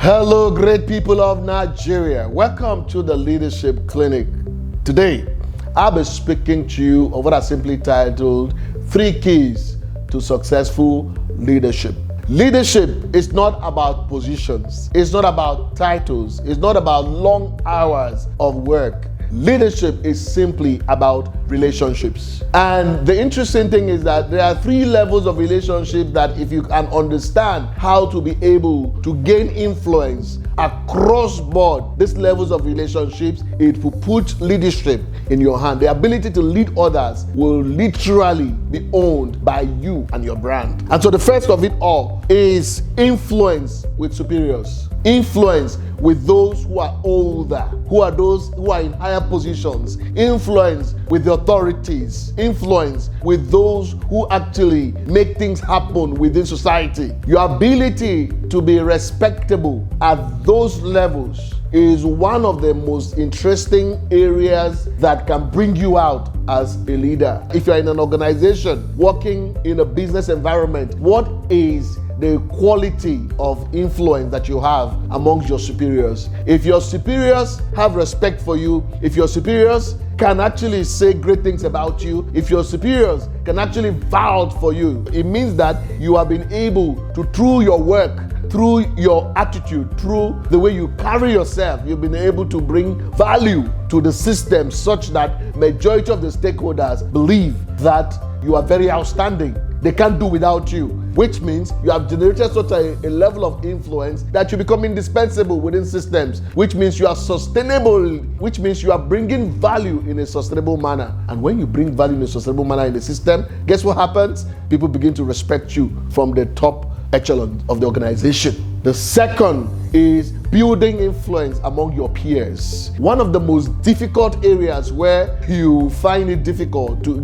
Hello, great people of Nigeria. Welcome to the Leadership Clinic. Today, I'll be speaking to you of what I simply titled 3 Keys to Successful Leadership. Leadership is not about positions. It's not about titles. It's not about long hours of work. Leadership is simply about relationships. And the interesting thing is that there are 3 levels of relationships that if you can understand how to be able to gain influence across board, these levels of relationships, it will put leadership in your hand. The ability to lead others will literally be owned by you and your brand. And so the first of it all is influence with superiors. Influence with those who are older, who are those who are in higher positions. Influence with the authorities. Influence with those who actually make things happen within society. Your ability to be respectable at those levels is one of the most interesting areas that can bring you out as a leader. If you're in an organization, working in a business environment, what is the quality of influence that you have amongst your superiors? If your superiors have respect for you, if your superiors can actually say great things about you, if your superiors can actually vouch for you, it means that you have been able to, through your work, through your attitude, through the way you carry yourself, you've been able to bring value to the system such that majority of the stakeholders believe that you are very outstanding. They can't do without you, which means you have generated such a level of influence that you become indispensable within systems, which means you are sustainable, which means you are bringing value in a sustainable manner. And when you bring value in a sustainable manner in the system, guess what happens? People begin to respect you from the top echelon of the organization. The second is building influence among your peers. One of the most difficult areas where you find it difficult to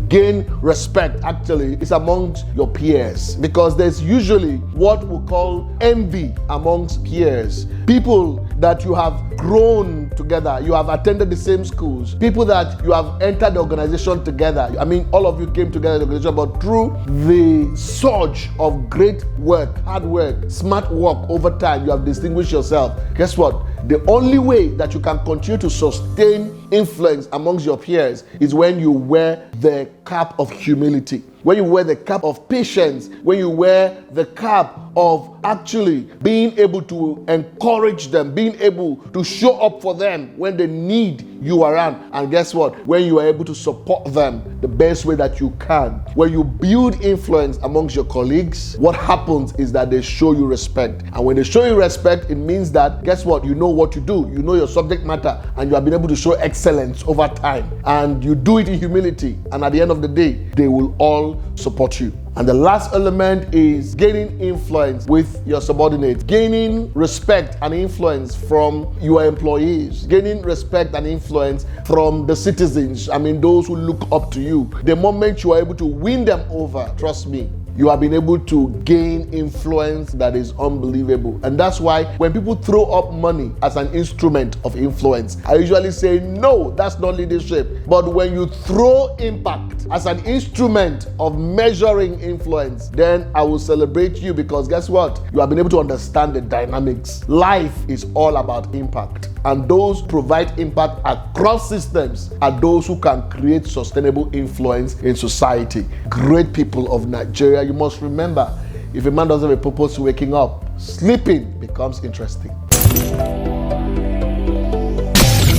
gain respect actually is amongst your peers, because there's usually what we call envy amongst peers. People that you have grown together, you have attended the same schools, people that you have entered the organization together. I mean, all of you came together in the organization, but through the surge of great work, hard work, smart work over time, you have distinguished yourself. Guess what? The only way that you can continue to sustain influence amongst your peers is when you wear the cap of humility, when you wear the cap of patience, when you wear the cap of actually being able to encourage them, being able to show up for them when they need you around. And guess what? When you are able to support them the best way that you can. When you build influence amongst your colleagues, what happens is that they show you respect. And when they show you respect, it means that, guess what? You know what you do. You know your subject matter, and you have been able to show excellence over time. And you do it in humility. And at the end of the day, they will all support you. And the last element is gaining influence with your subordinates, gaining respect and influence from your employees, gaining respect and influence from the citizens. I mean, those who look up to you. The moment you are able to win them over, trust me, you have been able to gain influence that is unbelievable. And that's why when people throw up money as an instrument of influence, I usually say, no, that's not leadership. But when you throw impact as an instrument of measuring influence, then I will celebrate you, because guess what? You have been able to understand the dynamics. Life is all about impact. And those provide impact across systems are those who can create sustainable influence in society. Great people of Nigeria, you must remember, if a man doesn't have a purpose waking up, sleeping becomes interesting.